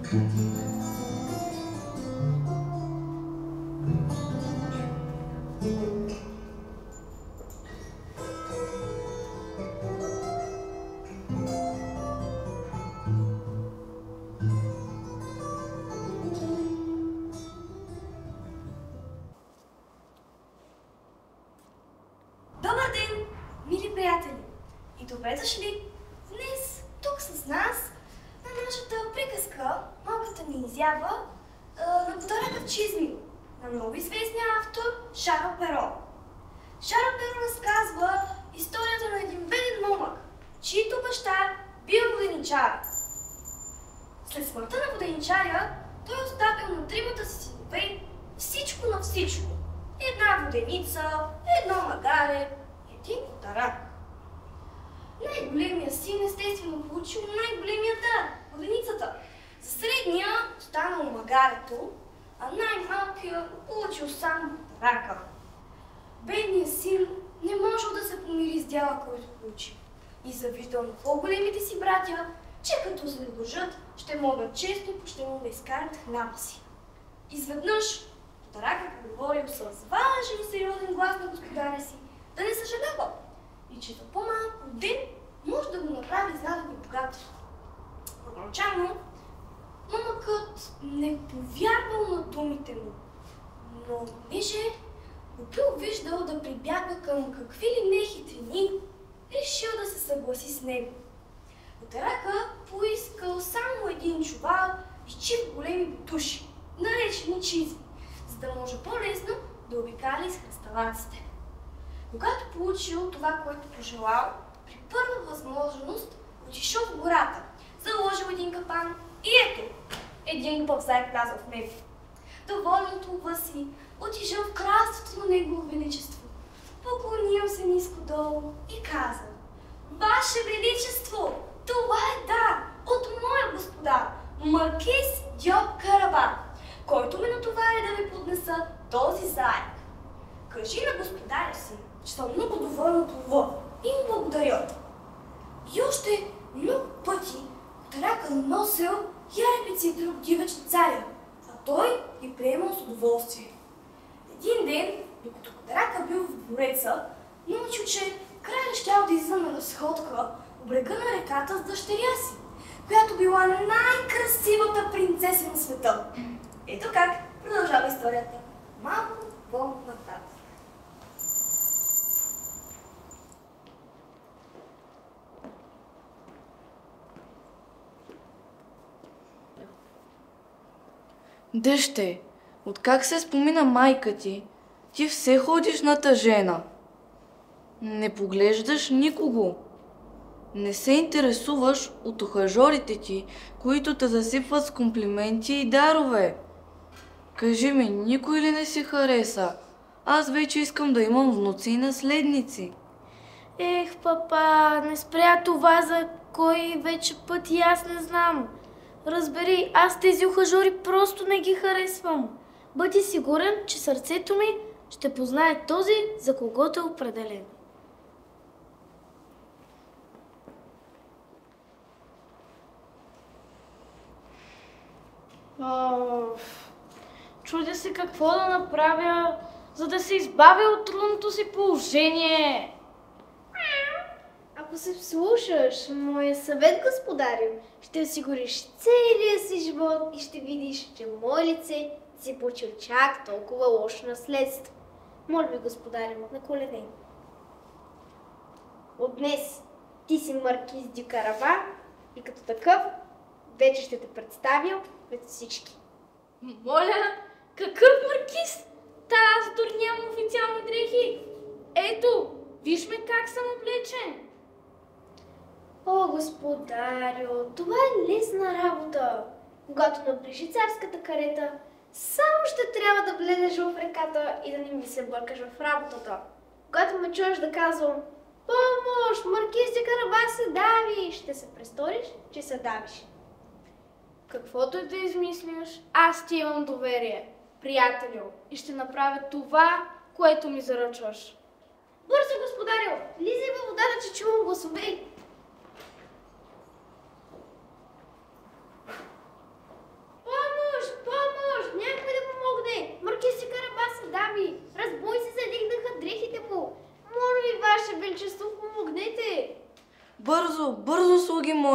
Добър ден, мили приятели! И добре дошли днес тук с нас на нашата приказка, малката ни изява на Подаръкът Чизмил, на много известния автор Шарл Перо. Шарл Перо разказва историята на един беден момък, чийто баща бил воденичар. След смъртта на воденичаря, той оставил на тримата си синове всичко на всичко. Една воденица, едно магаре, един дарак. Най-големият син естествено получил най-големия дар – воденицата. За средния останало магарето, а най-малкият получил само дарака. Бедният син не можел да се помири с дяла, който получил. И завиждал на по-големите си братя, че като заслужат, ще могат често и почтено да изкарат хляба си. Изведнъж Даракът говорил с важен и сериозен глас на господаря си да не съжалява и че за по-малко ден може да го направи знатен и богат. Първоначално момъкът не повярвал на думите му, но понеже го бил виждал да прибягва към какви ли не хитрини, решил да се съгласи с него. От Дарака поискал само един чувал и чип големи бутуши, наречени чизми, за да може по-лесно да обикаля из хръсталаците. Когато получил това, което пожелал, при първа възможност отишъл в гората, заложил един капан и ето, един пълзар влязъл в него. Доволен от лова си, отишъл в кралството на Негово Величество, поклонил се ниско долу и казал: Ваше Величество, това е дар от моя господар, маркиз Дьоп Караван, който ме натовари да ви поднеса този заек. Кажи на господаря си, че съм много доволен от лова и му благодаря. И още много пъти Дарака носил ярепици друг дивеч на царя, а той ги приемал с удоволствие. Един ден, докато Дарака бил в двореца, научил, че краля щял да излиза на разходка по брега на реката с дъщеря си, която била най-красивата принцеса на света. Ето как продължава историята малко по-нататък. Дъще, откак се спомина майка ти, ти все ходиш на тъжена. Не поглеждаш никого. Не се интересуваш от ухажорите ти, които те засипват с комплименти и дарове. Кажи ми, никой ли не си хареса? Аз вече искам да имам внуци и наследници. Ех, папа, не спря това, за кой вече път и аз не знам. Разбери, аз тези ухажори просто не ги харесвам. Бъди сигурен, че сърцето ми ще познае този, за когото е определен. Чудя се какво да направя, за да се избавя от трудното си положение. Ако се вслушаш моя съвет, господарю, ще осигуриш целия си живот и ще видиш, че мое лице си получил чак толкова лошо наследство. Моля ви, господарю, на колене. От днес ти си маркиз дю Караван и като такъв вече ще те представя пред всички. Моля, какъв маркиз? Аз дори нямам официални дрехи. Ето, виж ме как съм облечен. О, господарю, това е лесна работа. Когато наближи царската карета, само ще трябва да влезеш в реката и да не ми се бъркаш в работата. Когато ме чуеш да казвам: помощ, маркиз де Караван се дави, ще се престориш, че се давиш. Каквото и да измислиш, аз ти имам доверие, приятелю, и ще направя това, което ми заръчваш. Бързо, господарю, влизай във водата, че чувам гласове.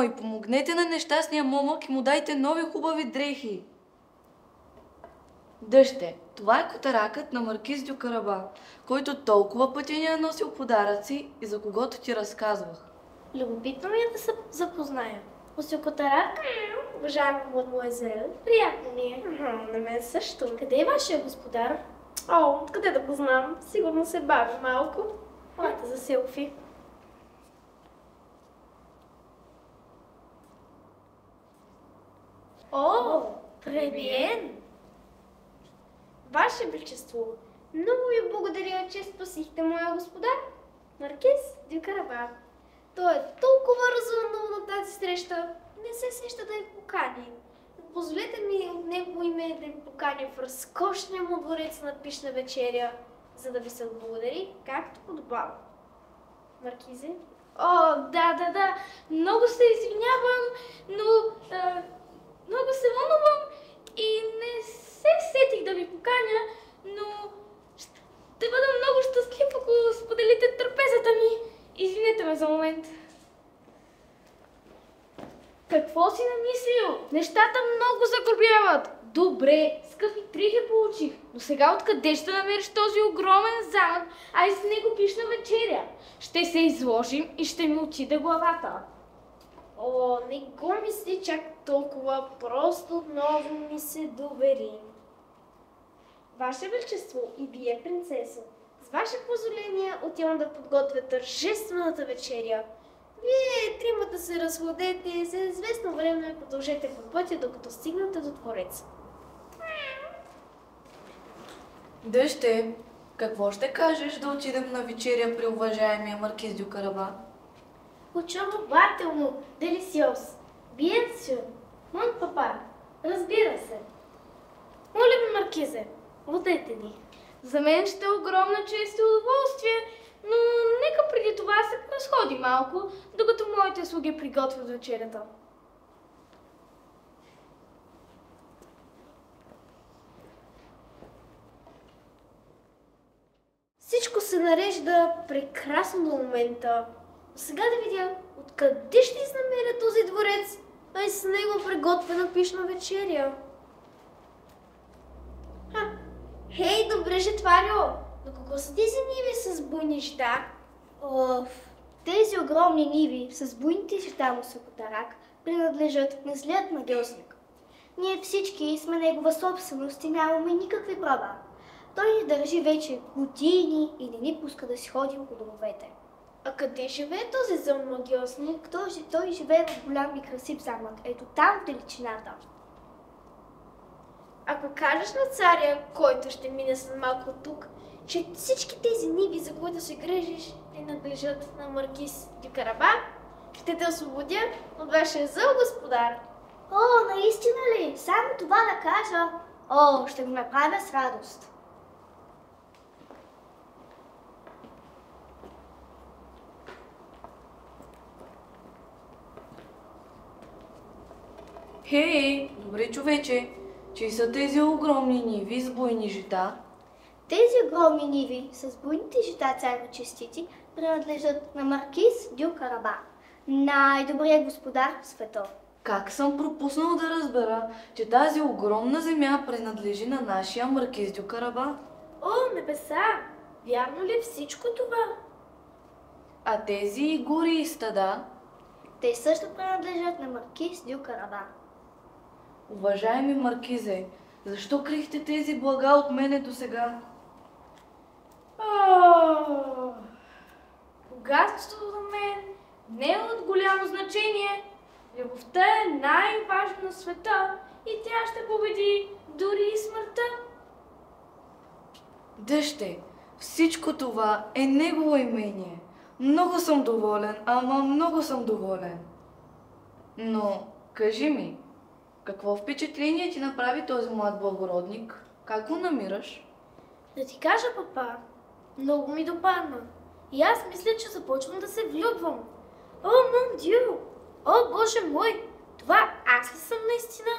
Ой, помогнете на нещастния момък и му дайте нови хубави дрехи. Дъще, това е котаракът на маркиз дю Караба, който толкова пъти ни е носил подаръци и за когото ти разказвах. Любопитно ми е да се запозная. Осюкотарак, Уважаема мадмуазел. приятно ми е. На мен също. Къде е вашия господар? О, откъде да го знам? Сигурно се бави малко. Моята за селфи. О, пребиен! Ваше Величество, много ви благодаря, че спасихте моя господар, маркиз дю Караба. Той е толкова разумно на тази среща, не се сеща да я покани. Позволете ми от него име да ви поканя в разкошния му дворец на пишна вечеря, за да ви се отблагодари, както подобава. Маркизе? О, да. Много се извинявам, но много се вълнувам и не се сетих да ви поканя, но ще бъда много щастлив, ако споделите трапезата ми. Извинете ме за момент. Какво си намислил? Нещата много загробяват. Добре, скъпи дрехи получих, но сега откъде ще намериш този огромен замък, а и с него пишна вечеря? Ще се изложим и ще ми отиде главата. О, не го мисли чак толкова, просто отново ми се довери. Ваше Величество и вие, принцеса, с ваше позволение отивам да подготвя тържествената вечеря. Вие тримата се разходете и за известно време продължете по пътя, докато стигнете до двореца. Дъще, какво ще кажеш да отидем на вечеря при уважаемия маркиз дю Караба? Очарователно, делисиоз, bien sûr, mon папа, разбира се. Моля ви, маркизе, водете ни. За мен ще е огромна чест и удоволствие, но нека преди това се разходи малко, докато моите слуги приготвят вечерята. Всичко се нарежда прекрасно до момента. Сега да видя откъде ще изнамеря този дворец, а и с него приготвена пишна вечеря. Хей, добре, жетварю! На кого са тези ниви с буйни жита? Тези огромни ниви с буйните жита му Сокотарак принадлежат на злият магиосник. Ние всички сме негова собственост и нямаме никакви права. Той ни държи вече години и не ни пуска да си ходим по домовете. А къде живее този зъл магиосник? Той живее в голям и красив замък. Ето там в далечината. Ако кажеш на царя, който ще мине след малко от тук, че всички тези ниви, за които се грежиш, принадлежат на маркиз дю Караба, ще те освободя от вашия зъл господар. О, наистина ли? Само това да кажа. О, ще го направя с радост. Хей, добре човече, чии са тези огромни ниви с буйни жита? Тези огромни ниви с буйните жита, царю честити, принадлежат на маркиз дю Караба, най-добрият господар в света. Как съм пропуснал да разбера, че тази огромна земя принадлежи на нашия маркиз дю Караба? О, небеса! Вярно ли всичко това? А тези гори и стада? Те също принадлежат на маркиз дю Караба. Уважаеми маркизе, защо крихте тези блага от мене досега? Богатството за мен не е от голямо значение. Любовта е най-важна на света и тя ще победи дори и смъртта. Дъще, всичко това е негово имение. Много съм доволен, ама много съм доволен. Но, кажи ми, какво впечатление ти направи този млад благородник? Как го намираш? Да ти кажа, папа, много ми допадна. И аз мисля, че започвам да се влюбвам. О, мон дю! О, боже мой! Това аз ли съм наистина?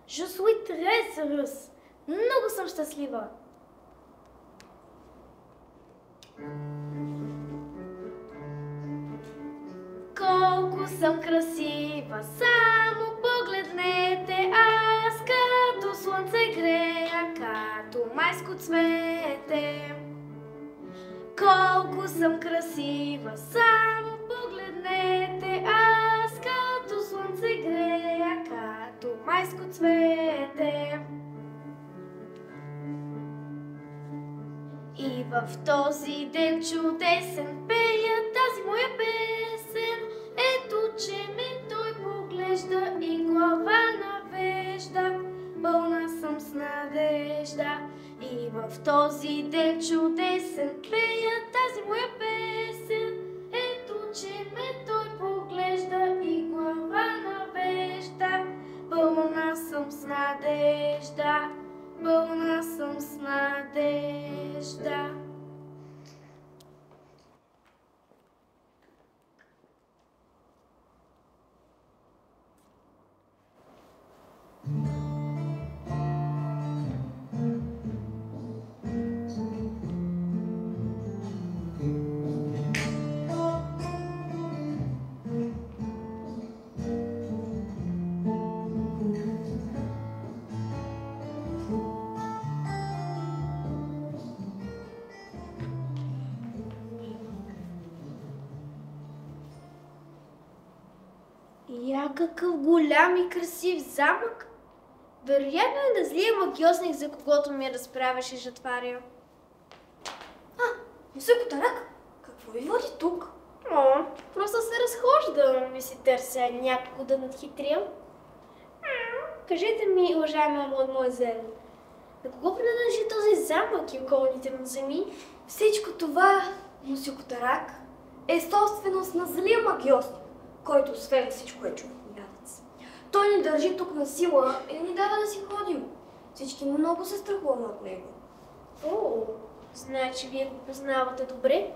Je suis très heureuse. Много съм щастлива. Колко Колко съм красива, само погледнете, аз като слънце грея, като майско цвете. Колко съм красива, само погледнете, аз като слънце грея, като майско цвете. И в този ден чудесен пея тази моя песен. Ето, че ме той поглежда и глава навежда. Пълна съм с надежда. И в този ден чудесен пея тази моя песен. Ето, че ме той поглежда и глава навежда. Пълна съм с надежда. Пълна съм с надежда. Какъв голям и красив замък! Вероятно е да злия магиосник, за когото ми разправяше Жатваря. Мусико Тарак, какво ви води тук? Просто се разхождам и си търся някого да надхитря. Кажете ми, уважаема мадемуазел, на кого принадлежи този замък и околните му земи? Всичко това, Мусико Тарак, е собственост на злия магиосник, който освен всичко е човекоядец. Той ни държи тук на сила и ни дава да си ходим. Всички много се страхуваме от него. Значи вие го познавате добре.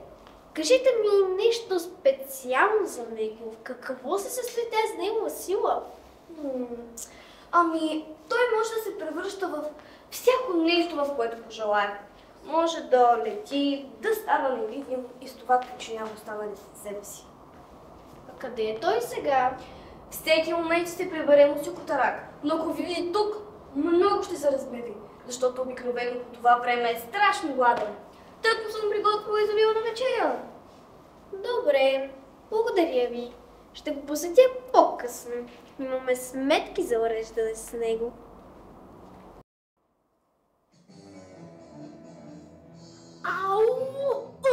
Кажете ми нещо специално за него. В какво се състои тази негова сила? Той може да се превръща в всяко нещо, в което пожелае. Може да лети, да става невидим и с това причинява останалите за себе си. А къде е той сега? Всеки момент ще се прибере Мусико Тарак, но ако ви види тук, много ще се разбеви, защото обикновено по това време е страшно гладен. Тъкмо съм приготвила изобилна вечеря. Добре, благодаря ви. Ще го посетя по-късно. Имаме сметки за уреждане с него.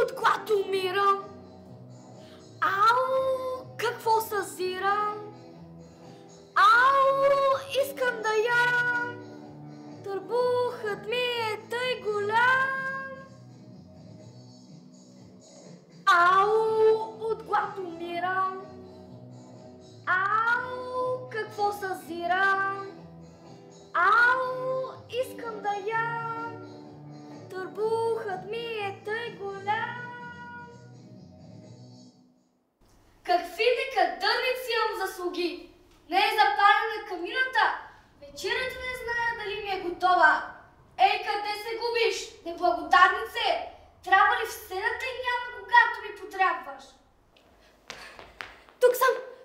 От глад умирам! Какво съзирам? Искам да ям! Търбухът ми е тъй голям! От глад умирам! Какво съзирам? Искам да ям! Търбухът ми е тъй голям! Какви некадърници имам заслуги! Не е запалена камината! Вечерята не зная дали ми е готова! Ей, къде се губиш, неблагодарнице? Трябва ли вселата и няма, когато ми потребваш?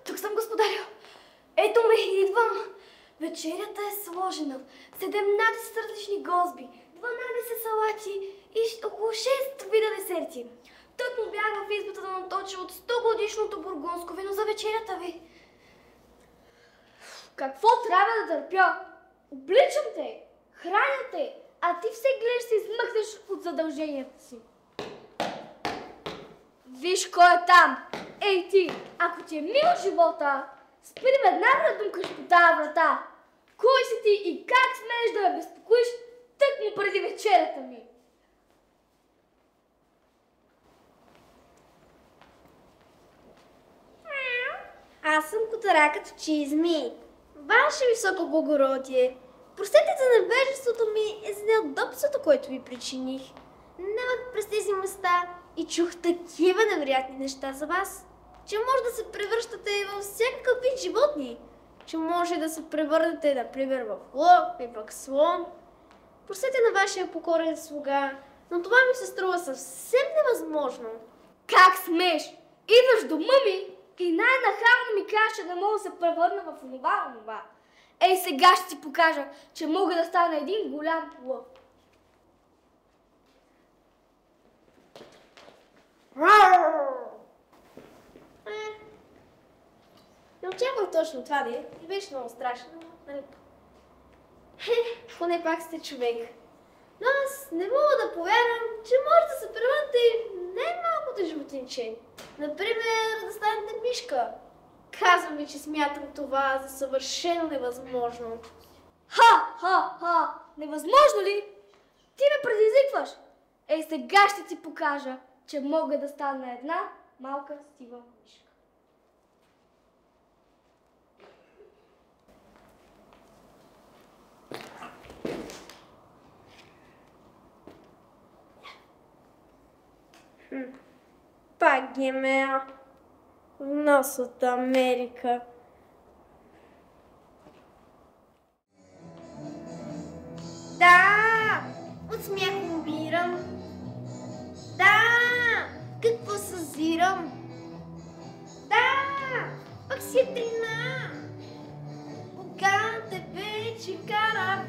Тук съм, господарю! Ето ме, идвам! Вечерята е сложена. 17 различни гозби, 12 салати и около 6 вида десерти. Тък му бях в избата да наточа от 100 годишното бургундско вино за вечерята ви. Какво трябва да търпя? Обличам те, храня те, а ти все гледаш се измъкнеш от задълженията си. Виж кой е там! Ей ти, ако ти е мил живота, спри веднага да думкаш по тази врата. Кой си ти и как смееш да ме безпокоиш тъкмо преди вечерята ми? Аз съм Котаракът в чизми. Ваше високо благородие, простете за невежеството ми и за неудобството, което ви причиних. Навък през тези места и чух такива невероятни неща за вас, че може да се превръщате във всякакъв вид животни, че може да се превърнете, например, в лъв и в слон. Простете на вашия покорен слуга, но това ми се струва съвсем невъзможно. Как смееш? Идваш дома ми И най-нахално ми каза, че не мога да се превърна в онова. Ей, сега ще ти покажа, че мога да стана един голям лъв. Не очаквах точно това, не беше много страшно, нали? Поне пак сте човек. Но аз не мога да повярвам, че може да се превърнете и най-малкото животинче. Например, да станете мишка. Казвам ви, че смятам това за съвършено невъзможно. Ха! Невъзможно ли? Ти ме предизвикваш. Ей, сега ще ти покажа, че мога да стана една малка сива мишка. Пак ги ме внос от Америка. Да! От смях умирам. Да! Какво съзирам? Да! Пък си трина! Кога тебе че карава!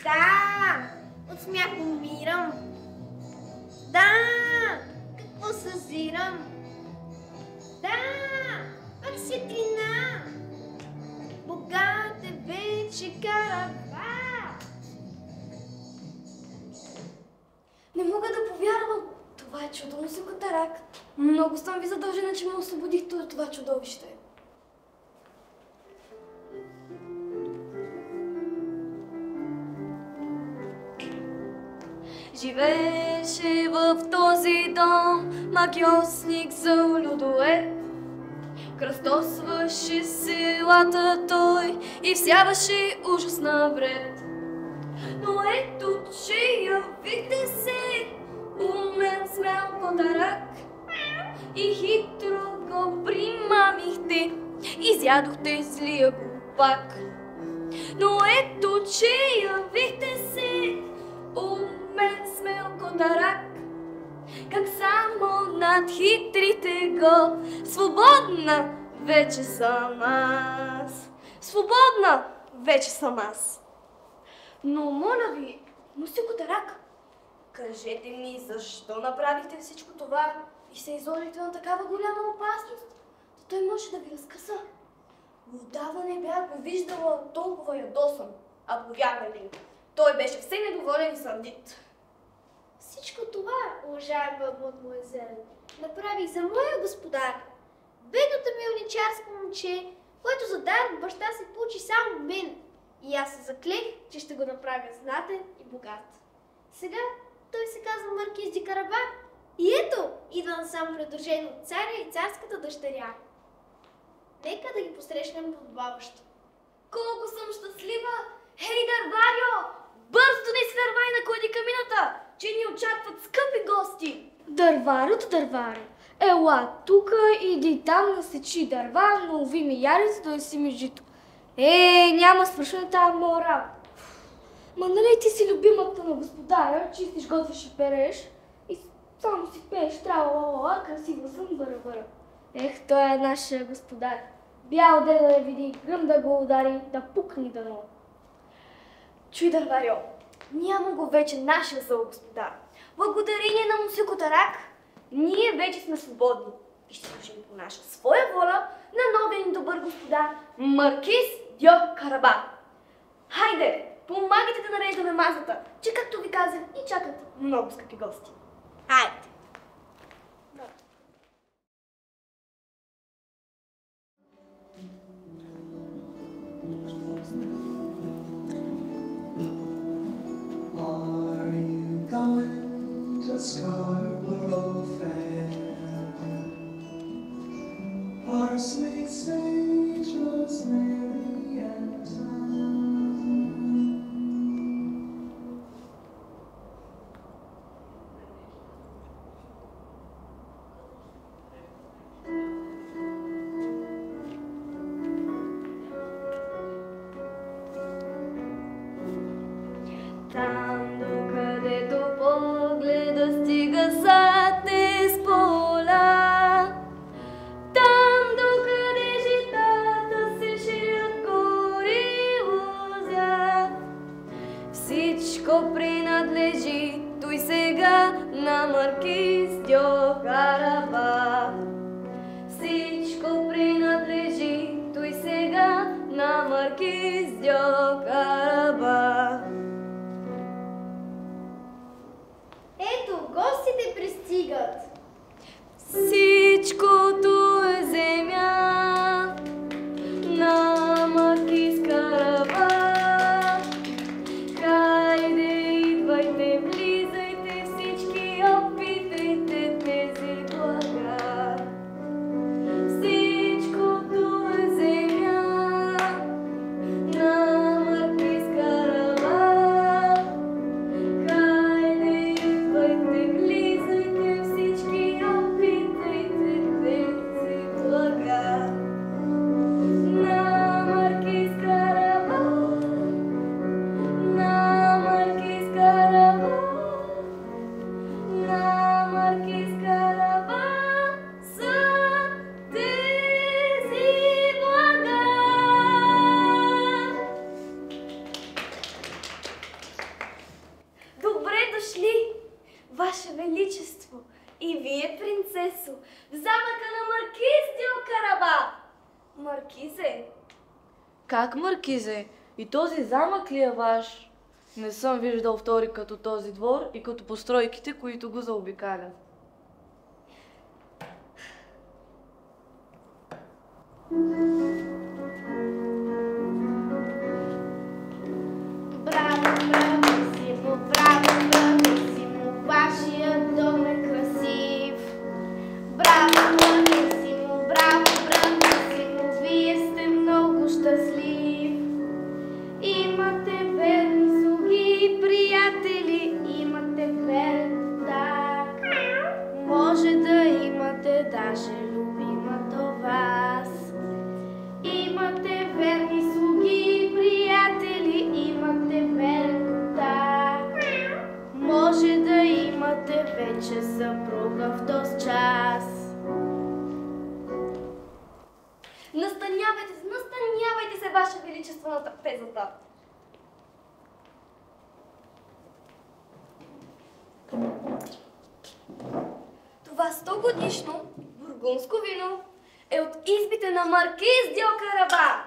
Да! От смях умирам. Да! Какво съзирам? Да! Пак си трина! Бога тебе че карава! Не мога да повярвам. Това е чудо на Сокатарак. Много съм ви задължена, че ме освободихте от това чудовище. Живееше в този дом магиосник за людоед. Кръстосваше силата той и всяваше ужасна вред. Но ето, че явихте се, умен смял Котарак, и хитро го примамихте, изядохте злия глупак. Но ето, че явихте се, умен смел Котарак, как само над хитрите го, свободна вече съм аз. Свободна вече съм аз. Но моля ви, Мусю Котарак, кажете ми защо направихте всичко това и се изложихте на такава голяма опасност, да той може да ви разкъса. Отдавна не бях го виждала толкова ядосан, а повярвайте ми, той беше все недоволен и сърдит. Всичко това, уважаема мадмуазел, направих за моя господар. Бедното милничарско момче, което за дар от баща си получи само мен. И аз се заклех, че ще го направя знатен и богат. Сега той се казва Маркиз ди Карабак. И ето, идва насам придружен от царя и царската дъщеря. Нека да ги посрещнем подобаващо. Колко съм щастлива! Хей, Дърварио! Бързо донеси дървай на коди камината, че ни очакват скъпи гости! Дърваро, ела тука, иди там насечи дърва, но уви ми ярица да си ми жито. Няма свършена тая моя работа. Ма нали ти си любимата на господаря, чистиш, готвиш и переш и само си пееш трала, красива съм, бъра. Той е нашия господар. Бял ден да я види, гръм да го удари, да пукни дано. Чуй, Дърварио, няма го вече нашия зъл господар. Благодарение на Мусю Котарак, ние вече сме свободни и ще служим по наша своя воля на новия ни добър господар Маркиз Дьо Карабак. Хайде, помагайте да нареждаме масата, че както ви казах, ни чакат много скъпи гости. Хайде! Scarborough Fair, parsley, sage, rosemary, and thyme. Там, докъдето погледа стига, Маркиз дьо Караба. Ето, гостите пристигат. Всичкото е земя на Маркиз Караба. Хайде, идвайте, влизайте всички, опитайте тези блага. Всичкото е земя на Маркиз Караба. Хайде, идвайте, влизайте всички, опитайте тези блага. На Маркиз Караба, на Маркиз Караба, на Маркиз Караба са тези блага. Добре дошли, Ваше Величество, и вие, принцесо, в замъка на Маркиз дьо Караба. Маркизе, Как, Маркизе? И този замък ли е ваш? Не съм виждал втори като този двор и като постройките, които го заобикалят. Браво, брависимо, вашия дом е красив. Браво, брависимо, вие сте много щастлив. Имате верни слуги и приятели, имате верен дар. Може да имате даже любима до вас. Имате верни слуги и приятели, имате верен дар. Може да имате вече съпруга в този час. настанявайте се, Ваше Величество, на трапезата. Това 100-годишно бургундско вино е от избите на Маркиз дьо Караба.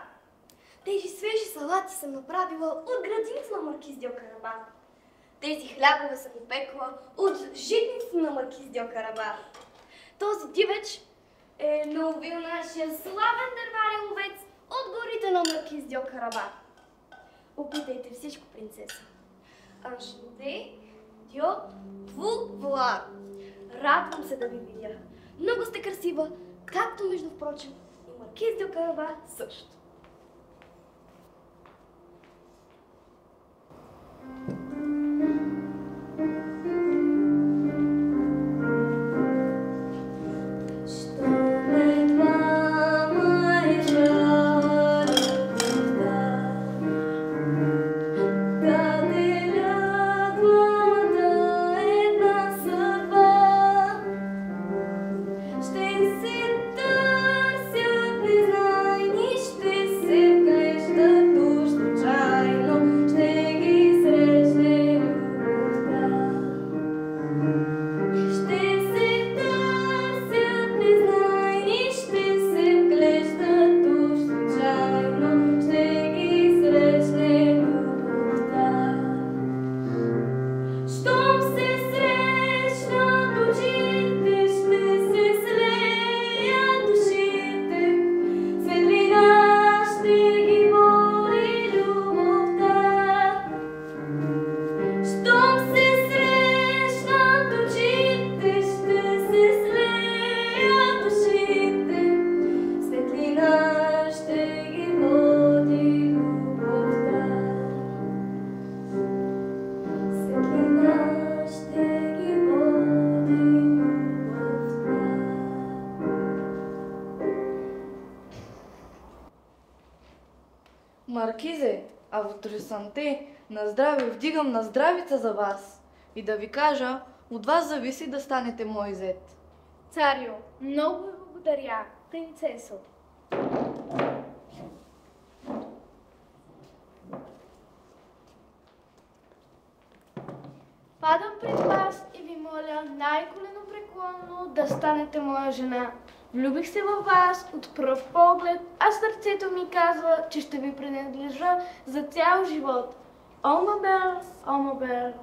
Тези свежи салати съм направила от градините на Маркиз дьо Караба. Тези хлябове съм опекла от житниците на Маркиз дьо Караба. Този дивеч е наловил нашия славен дърварен ловец от горите на Маркиз дьо Караба. Опитайте всичко, принцеса. Аншнуде дьо Твувла. Радвам се да ви видя. Много сте красива, както между впрочем и Маркиз дьо Караба също. Маркизе, а в Трюсанте на здраве вдигам на здравица за вас. И да ви кажа, от вас зависи да станете мой зет. Царю, много ви благодаря, принцесо. Падам пред вас и ви моля най-коленопреклонно да станете моя жена. Влюбих се във вас от пръв поглед, а сърцето ми казва, че ще ви принадлежа за цял живот. О, Мабел.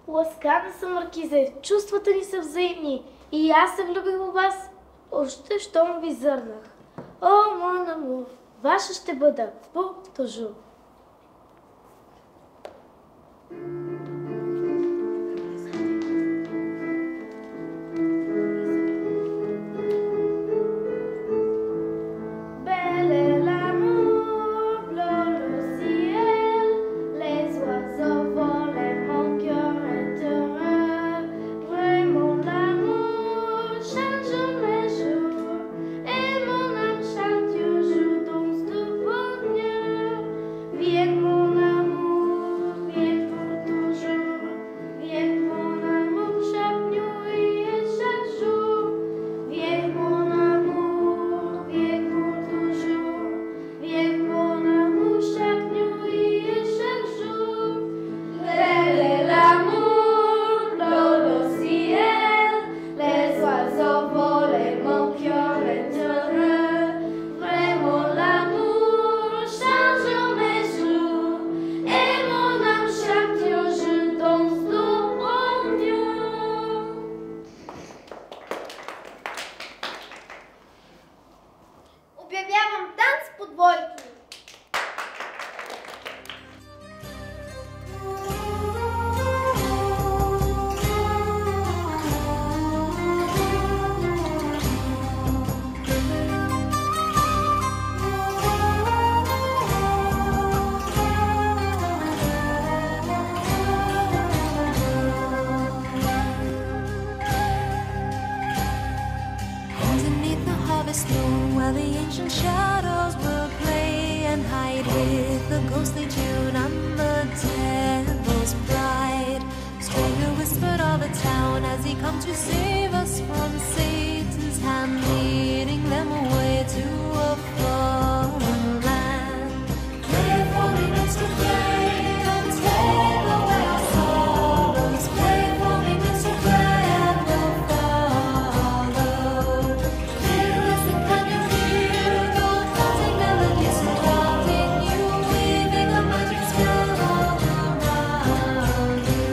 Ласкана съм, Маркизе. Чувствата ни са взаимни. И аз се влюбих във вас, още щом ви зърнах. О, мон амур, ваша ще бъда, по-тъжу. Обявявам танц по двойки. Underneath the harvest moon, while the ancient shadows will play and hide with the ghostly tune and the devil's bride. Stranger whispered all the town as he come to save us from Satan's hand, leading them away to a foreign land. Play for me, Mr. Play, and take away our sorrows. Play for me, Mr. Play, and we'll follow. Listen, can you hear the floating melodies surrounding you, weaving a magic spell all around you?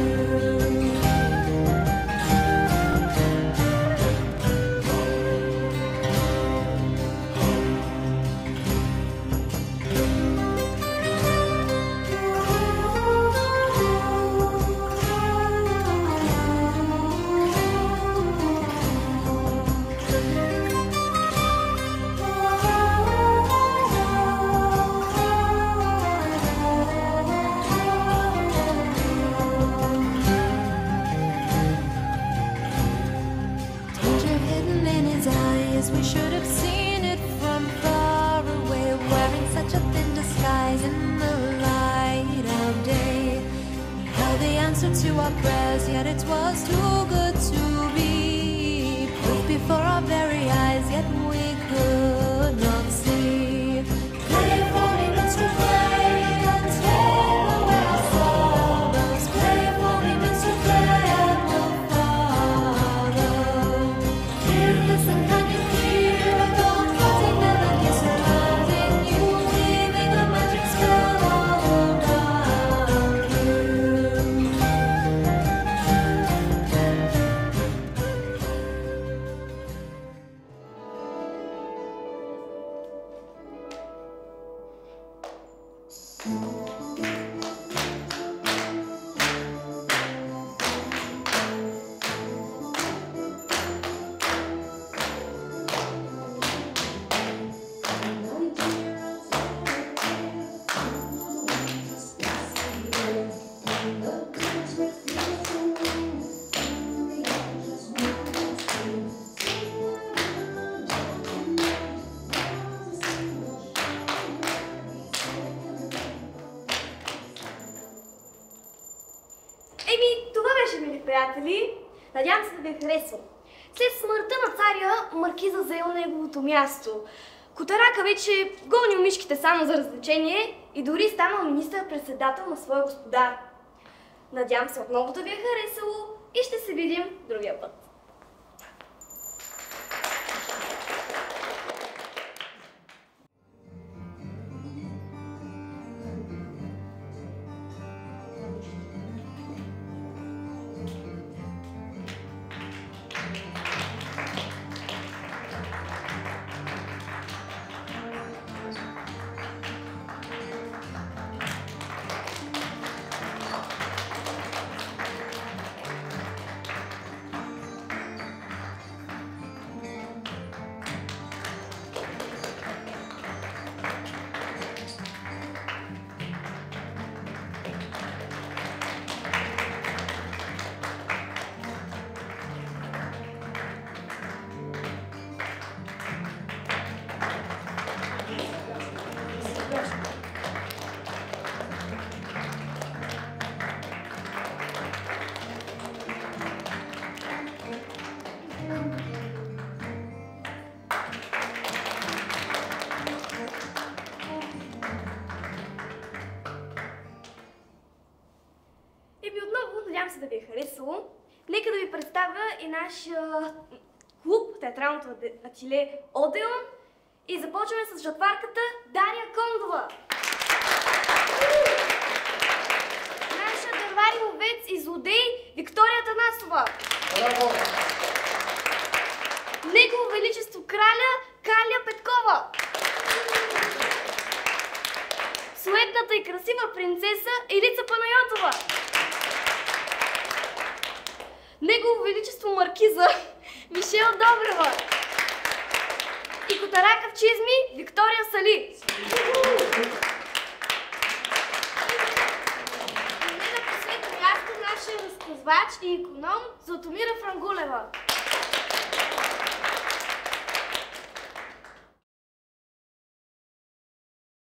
Danger hidden in his eyes, we should have seen it from far away. Wearing such a thin disguise in the light of day, we held the answer to our prayers, yet it was too good to be. Proof before our very eyes, yet we could not see. Play for me, Mr. Play, and take away our sorrows. Play for me, Mr. Play, and we'll follow. Listen, can you hear the floating melodies surrounding you, weaving a magic spell all around you? Това беше, мили приятели. Надявам се да ви е харесало. След смъртта на царя, маркиза заел неговото място. Котарака вече гонил мишките само за развлечение и дори станал министър-председател на своя господар. Надявам се отново да ви е харесало и ще се видим другия път. Надявам се да ви е харесало. Нека да ви представя и нашия клуб, театралното ателие Одеон. И започваме с жатварката Дария Кондова. Нашия дървар и ловец и злодей Виктория Танасова. Браво! Негово величество краля Калия Петкова. Суетната и красива принцеса Елица Панайотова. Негово величество маркиза Мишел Добрева. И котарака в чизми Виктория Сали. И не на последно място нашия разказвач и иконом Златомира Франгулева.